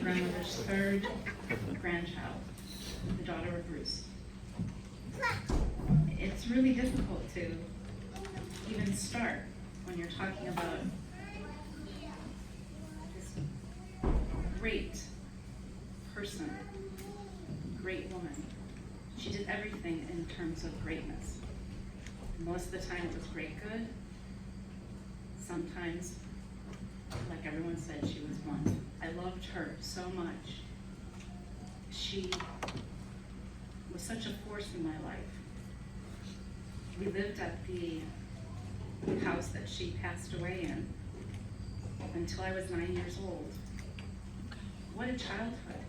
grandmother's third grandchild, the daughter of Bruce. It's really difficult to even start when you're talking about this great person, great woman. She did everything in terms of greatness. Most of the time it was great good. Sometimes, like everyone said, she was one. I loved her so much. She was such a force in my life. We lived at the house that she passed away in until I was 9 years old. What a childhood.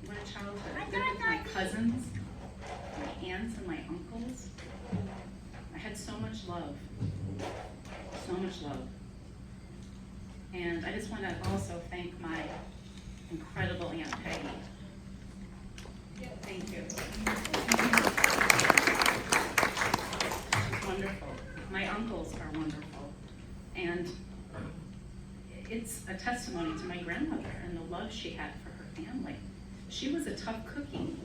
What a childhood. I lived with my cousins, my aunts and my uncles. I had so much love. So much love. And I just want to also thank my incredible Aunt Peggy. Thank you. She's wonderful. My uncles are wonderful. And it's a testimony to my grandmother and the love she had for her family. She was a tough cookie.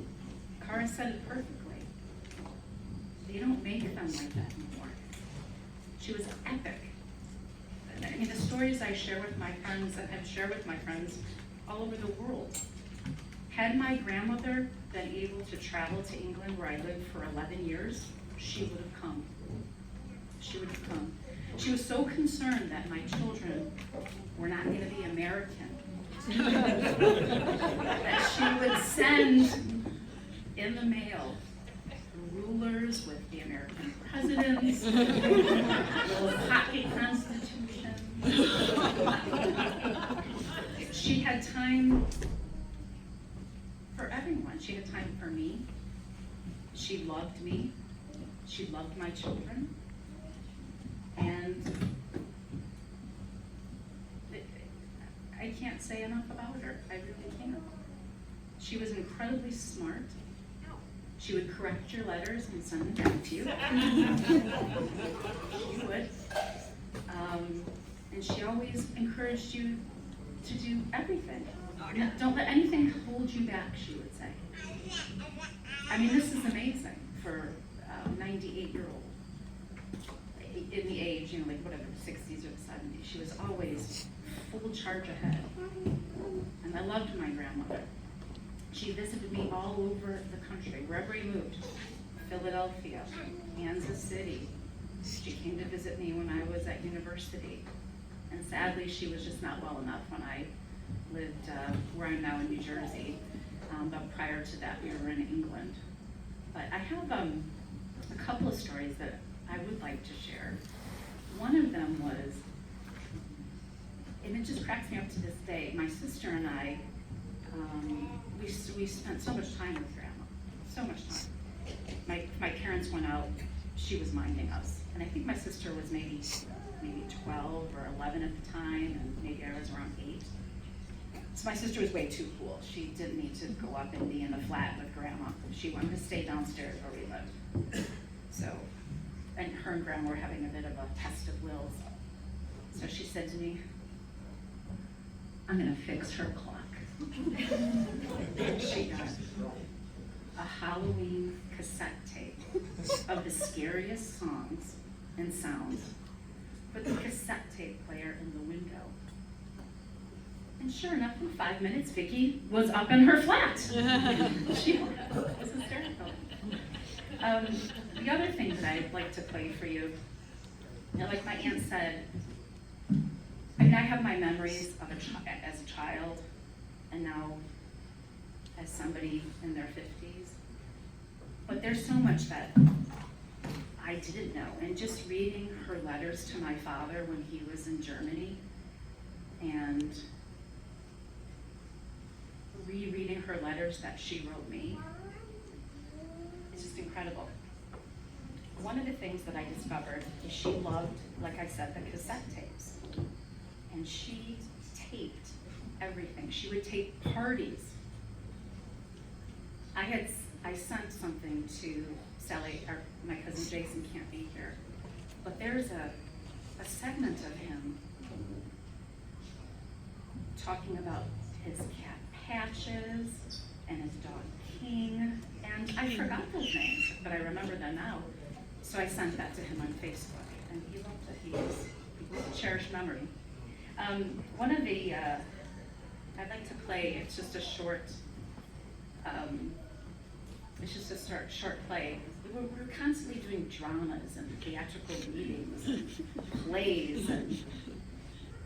Cara said it perfectly. They don't make them like that anymore. She was epic. I mean, the stories I share with my friends and have shared with my friends all over the world. Had my grandmother been able to travel to England, where I lived for 11 years, she would have come. She would have come. She was so concerned that my children were not going to be American, that she would send in the mail rulers with the American presidents, little pocket constitution. She had time for everyone. She had time for me. She loved me. She loved my children. And I can't say enough about her. I really can't. She was incredibly smart. She would correct your letters and send them back to you. She would. And she always encouraged you to do everything. Don't let anything hold you back, she would say. I mean, this is amazing for a 98-year-old. In the age, you know, like whatever, 60s or the 70s. She was always full charge ahead. And I loved my grandmother. She visited me all over the country, wherever we moved. Philadelphia, Kansas City. She came to visit me when I was at university. And sadly, she was just not well enough when I lived where I'm now in New Jersey. But prior to that, we were in England. But I have a couple of stories that I would like to share. One of them was, and it just cracks me up to this day, my sister and I, we spent so much time with Grandma, so much time. My parents went out, she was minding us. And I think my sister was maybe 12 or 11 at the time, and maybe I was around 8. So my sister was way too cool. She didn't need to go up and be in the flat with Grandma. She wanted to stay downstairs where we lived. So, and her and Grandma were having a bit of a test of wills. So she said to me, I'm gonna fix her clock. And she got a Halloween cassette tape of the scariest songs and sounds, put the cassette tape player in the window. And sure enough, in 5 minutes, Vicki was up in her flat. She was hysterical. The other thing that I'd like to play for you, like my aunt said, I mean, I have my memories of as a child, and now as somebody in their 50s. But there's so much that I didn't know. And just reading her letters to my father when he was in Germany, and rereading her letters that she wrote me, it's just incredible. One of the things that I discovered is she loved, like I said, the cassette tapes. And she taped everything. She would tape parties. I sent something to Sally, or my cousin Jason can't be here, but there's a segment of him talking about his cat Patches and his dog King, and I forgot those names, but I remember them now. So I sent that to him on Facebook, and he loved it. He was a cherished memory. One of the, I'd like to play, it's just a short, short play. We're constantly doing dramas and theatrical readings and plays, and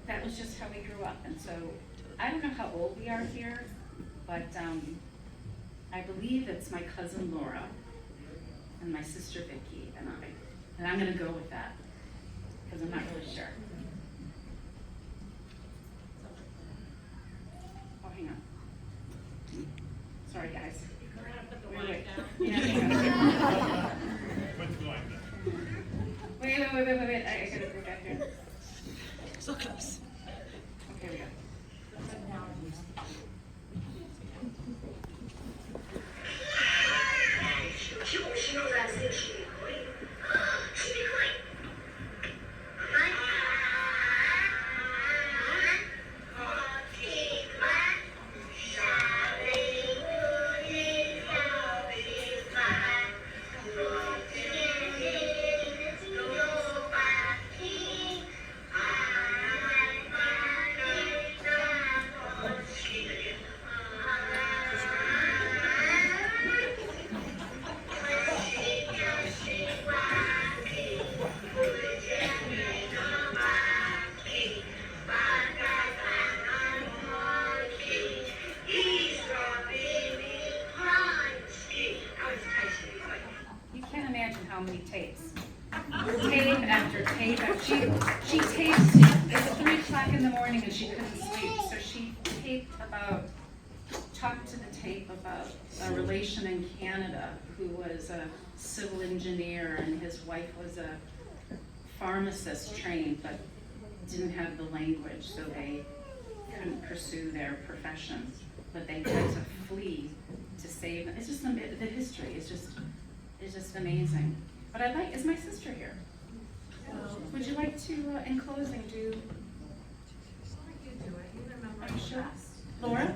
that was just how we grew up. And so I don't know how old we are here, but I believe it's my cousin Laura and my sister Vicki and I. And I'm going to go with that because I'm not really sure. Oh, hang on. Sorry, guys. Wait. Wait. I gotta go back here. So close. Okay, we go. How many tapes? Tape after tape. She taped at 3 o'clock in the morning and she couldn't sleep. So she talked to the tape about a relation in Canada who was a civil engineer and his wife was a pharmacist trained but didn't have the language, so they couldn't pursue their profession. But they had to flee to save them. It's just the history is just amazing. But is my sister here? Would you like to, in closing, do? You do it. You remember. I'm sure. Laura? I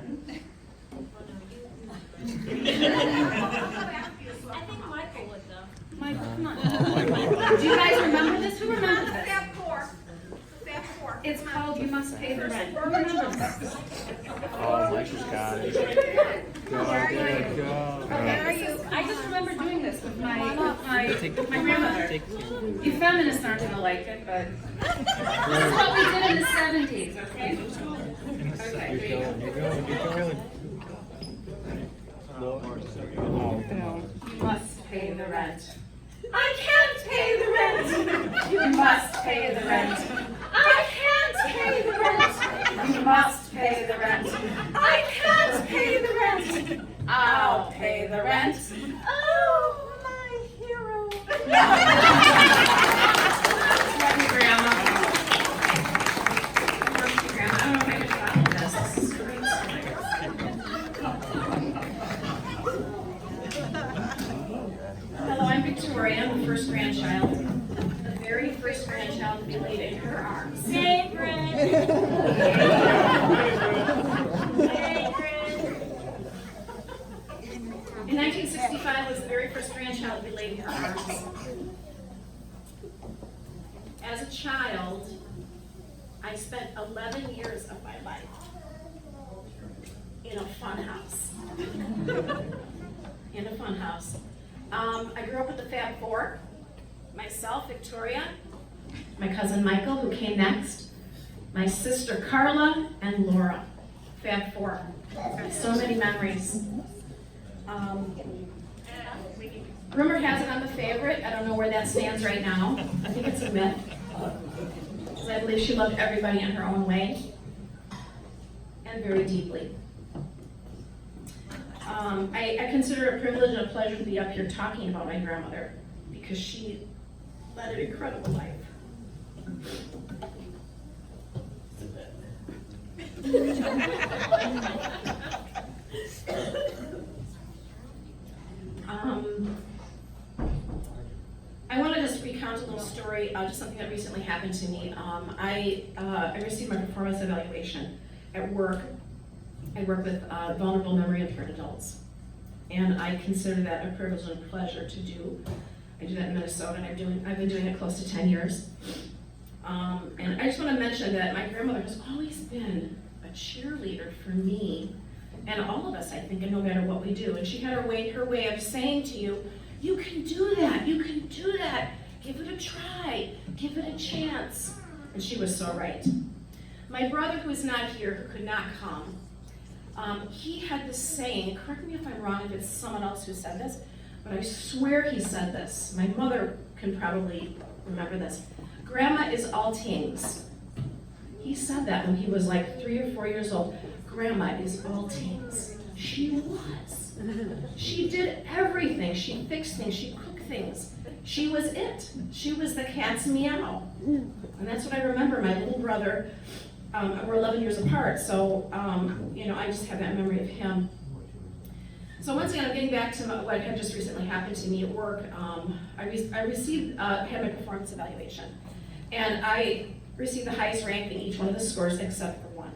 think Michael would though. Michael, come on. Do you guys remember this? Who remembers this? Fab Four. It's called You Must Pay the Rent. Who remembers this? Oh, Michael's got it. Okay. I just remember doing this with my grandmother. You feminists aren't gonna like it, but this is what we did in the 70s, okay? Okay, here you go. You must pay the rent. I can't pay the rent. You must pay the rent. I can't pay the rent. You must pay the rent. I can't pay the rent. I'll pay the rent. Oh, my hero. Love you, Grandma. Love you, Grandma. I don't know if I can follow this. This is great. Hello, I'm Victoria. I'm the first grandchild. The very first grandchild to be laid in her arms. In 1965, I was the very first grandchild to be laid in her arms. As a child, I spent 11 years of my life in a fun house. I grew up with the Fab Four. Myself, Victoria, my cousin Michael, who came next, my sister Carla, and Laura. Fab Four. So many memories. Rumor has it I'm the favorite. I don't know where that stands right now. I think it's a myth. Because I believe she loved everybody in her own way and very deeply. I consider it a privilege and a pleasure to be up here talking about my grandmother because she led an incredible life. I want to just recount a little story, just something that recently happened to me. I received my performance evaluation at work, I work with vulnerable memory impaired adults. And I consider that a privilege and a pleasure to do. I do that in Minnesota, and I've been doing it close to 10 years. And I just want to mention that my grandmother has always been a cheerleader for me and all of us, I think, and no matter what we do. And she had her way of saying to you, you can do that, you can do that. Give it a try, give it a chance. And she was so right. My brother, who is not here, who could not come, he had this saying, correct me if I'm wrong if it's someone else who said this, but I swear he said this. My mother can probably remember this. Grandma is all things. He said that when he was like 3 or 4 years old. Grandma is all things. She was. She did everything. She fixed things. She cooked things. She was it. She was the cat's meow. And that's what I remember. My little brother, we're 11 years apart, so I just have that memory of him. So once again, I'm getting back to what had just recently happened to me at work. I had my performance evaluation, and I received the highest rank in each one of the scores except for one.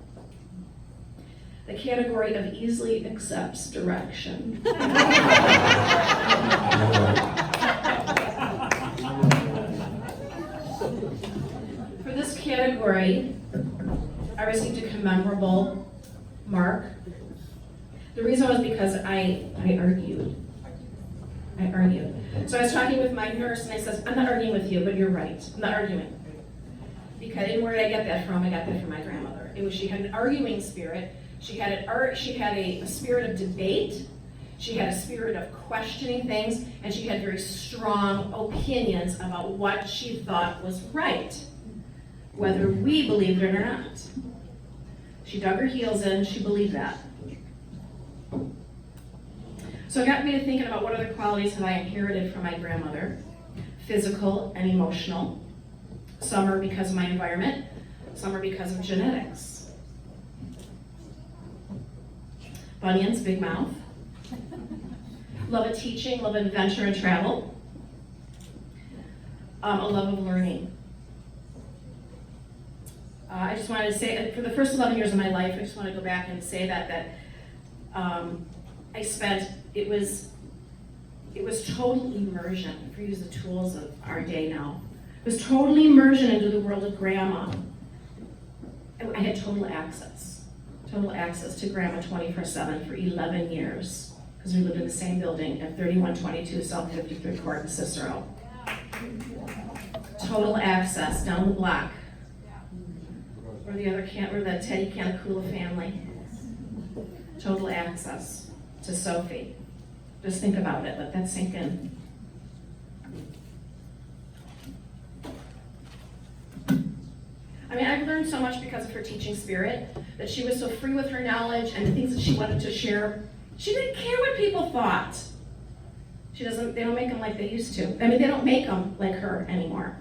The category of easily accepts direction. For this category, I received a commemorable mark. The reason was because I argued. So I was talking with my nurse, and I said, I'm not arguing with you, but you're right. I'm not arguing. And where did I get that from? I got that from my grandmother. She had an arguing spirit. She had a spirit of debate. She had a spirit of questioning things, and she had very strong opinions about what she thought was right, whether we believed it or not. She dug her heels in, she believed that. So it got me to thinking about what other qualities have I inherited from my grandmother, physical and emotional. Some are because of my environment, some are because of genetics. Bunions, big mouth. Love of teaching, love of adventure and travel. A love of learning. I just wanted to say, for the first 11 years of my life, I just want to go back and say that I spent, it was total immersion, if we use the tools of our day now. It was total immersion into the world of Grandma. I had total access to Grandma 24/7 for 11 years, because we lived in the same building at 3122 South 53rd Court in Cicero. Total access down the block. Or the Teddy Canacula family. Total access to Sophie. Just think about it, let that sink in. I mean, I've learned so much because of her teaching spirit, that she was so free with her knowledge and the things that she wanted to share. She didn't care what people thought. They don't make them like they used to. I mean, they don't make them like her anymore.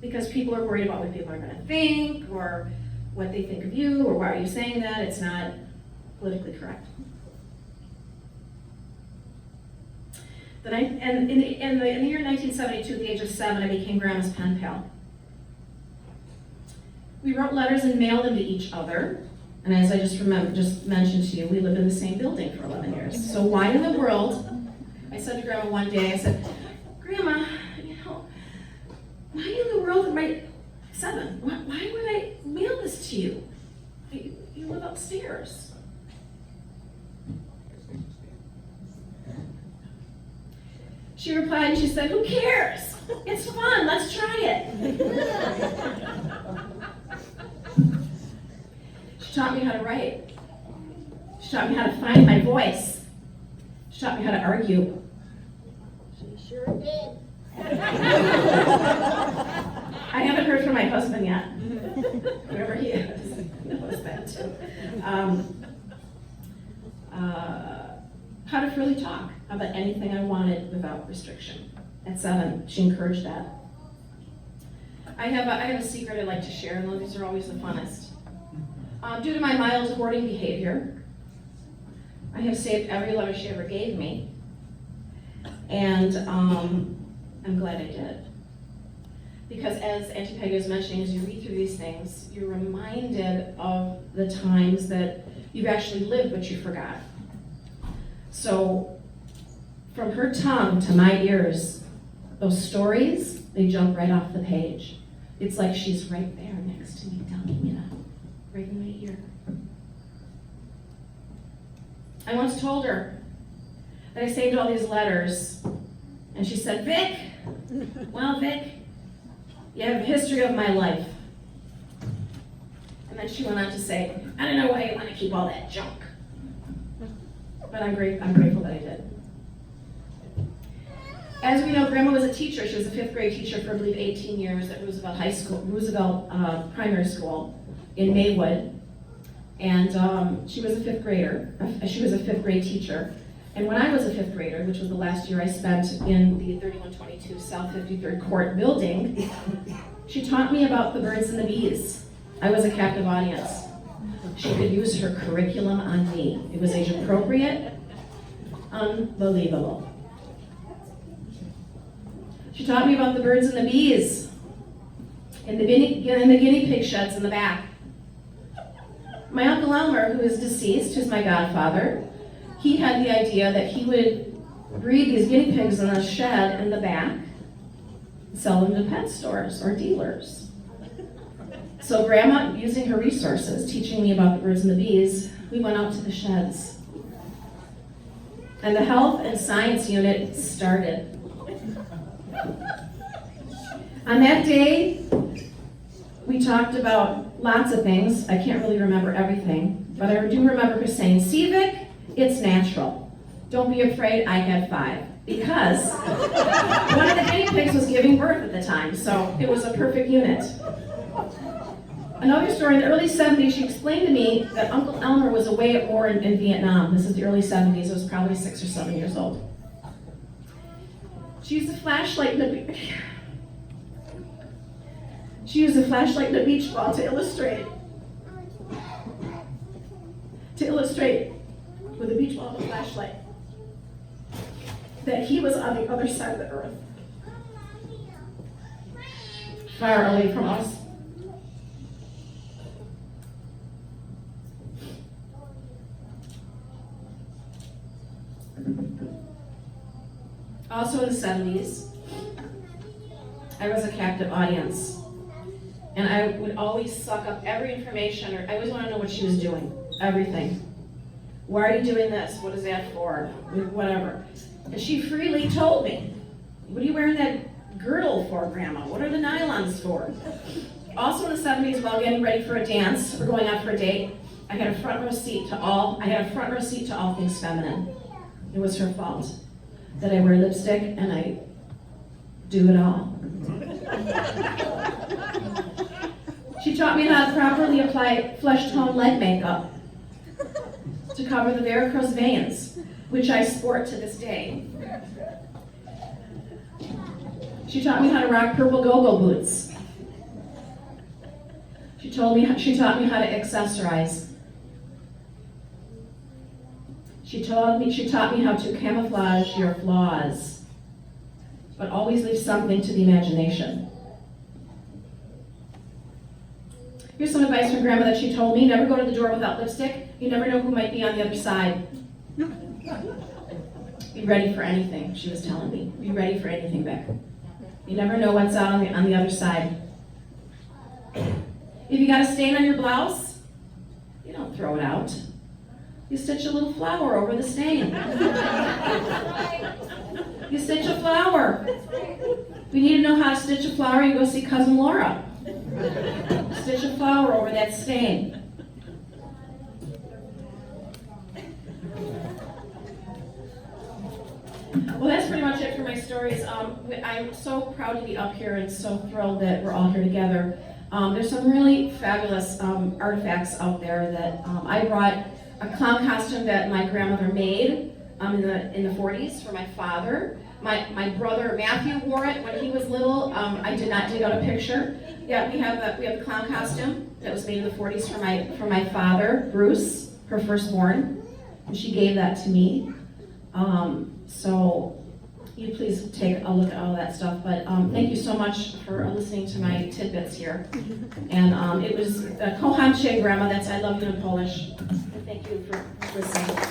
Because people are worried about what people are gonna think, or what they think of you, or why are you saying that? It's not politically correct. In the year 1972, at the age of 7, I became Grandma's pen pal. We wrote letters and mailed them to each other. And as I just mentioned to you, we lived in the same building for 11 years. So why in the world, I said to Grandma one day, I said, Grandma, why in the world am I 7? Why would I mail this to you? You live upstairs. She replied and she said, who cares? It's fun, let's try it. She taught me how to write. She taught me how to find my voice. She taught me how to argue. She sure did. I haven't heard from my husband yet. Whoever he is knows that too. How to freely talk about anything I wanted without restriction. At 7, she encouraged that. I have a secret I'd like to share, and these are always the funnest. Due to my mild hoarding behavior, I have saved every letter she ever gave me, and I'm glad I did. Because as Auntie Peggy was mentioning, as you read through these things, you're reminded of the times that you've actually lived but you forgot. So from her tongue to my ears, those stories, they jump right off the page. It's like she's right there next to me, telling me that, right in my ear. I once told her that I saved all these letters, and she said, Vic, well, Vic, you have a history of my life. And then she went on to say, I don't know why you want to keep all that junk. But I'm grateful that I did. As we know, Grandma was a teacher. She was a 5th grade teacher for, I believe, 18 years at Roosevelt Primary School in Maywood. And she was a 5th grader. She was a 5th grade teacher. And when I was a 5th grader, which was the last year I spent in the 3122 South 53rd Court building, she taught me about the birds and the bees. I was a captive audience. She could use her curriculum on me. It was age appropriate, unbelievable. She taught me about the birds and the bees in the guinea pig sheds in the back. My Uncle Elmer, who is deceased, who's my godfather, he had the idea that he would breed these guinea pigs in a shed in the back, and sell them to pet stores or dealers. So Grandma, using her resources, teaching me about the birds and the bees, we went out to the sheds. And the health and science unit started. On that day, we talked about lots of things. I can't really remember everything, but I do remember her saying, see, Vic, it's natural. Don't be afraid, I had 5. Because one of the guinea pigs was giving birth at the time, so it was a perfect unit. Another story, in the early 70s, she explained to me that Uncle Elmer was away at war in Vietnam. This is the early 70s, I was probably 6 or 7 years old. She used a flashlight in the beach ball to illustrate with a beach ball and a flashlight that he was on the other side of the earth, far away from us. Also in the 70s, I was a captive audience. And I would always suck up every information, or I always want to know what she was doing, everything. Why are you doing this? What is that for? Whatever. And she freely told me, what are you wearing that girdle for, Grandma? What are the nylons for? Also in the 70s, while getting ready for a dance or going out for a date, I had a front row seat to all things feminine. It was her fault that I wear lipstick and I do it all. She taught me how to properly apply flesh tone leg makeup to cover the varicose veins, which I sport to this day. She taught me how to rock purple go-go boots. She taught me how to accessorize. She taught me how to camouflage your flaws, but always leave something to the imagination. Here's some advice from Grandma that she told me. Never go to the door without lipstick. You never know who might be on the other side. Be ready for anything, she was telling me. Be ready for anything, Beck. You never know what's out on the other side. If you got a stain on your blouse, you don't throw it out. You stitch a little flower over the stain. You stitch a flower. If you need to know how to stitch a flower, you go see Cousin Laura. Stitch a flower over that stain. Well, that's pretty much it for my stories. I'm so proud to be up here and so thrilled that we're all here together. There's some really fabulous artifacts out there that I brought a clown costume that my grandmother made in the 40s for my father. My brother Matthew wore it when he was little. I did not dig out a picture. Yeah, we have the clown costume that was made in the 40s for my father, Bruce, her firstborn, and she gave that to me. So you please take a look at all that stuff. But thank you so much for listening to my tidbits here. And it was Kocham Cię, Grandma, that's I love you in Polish. And thank you for listening.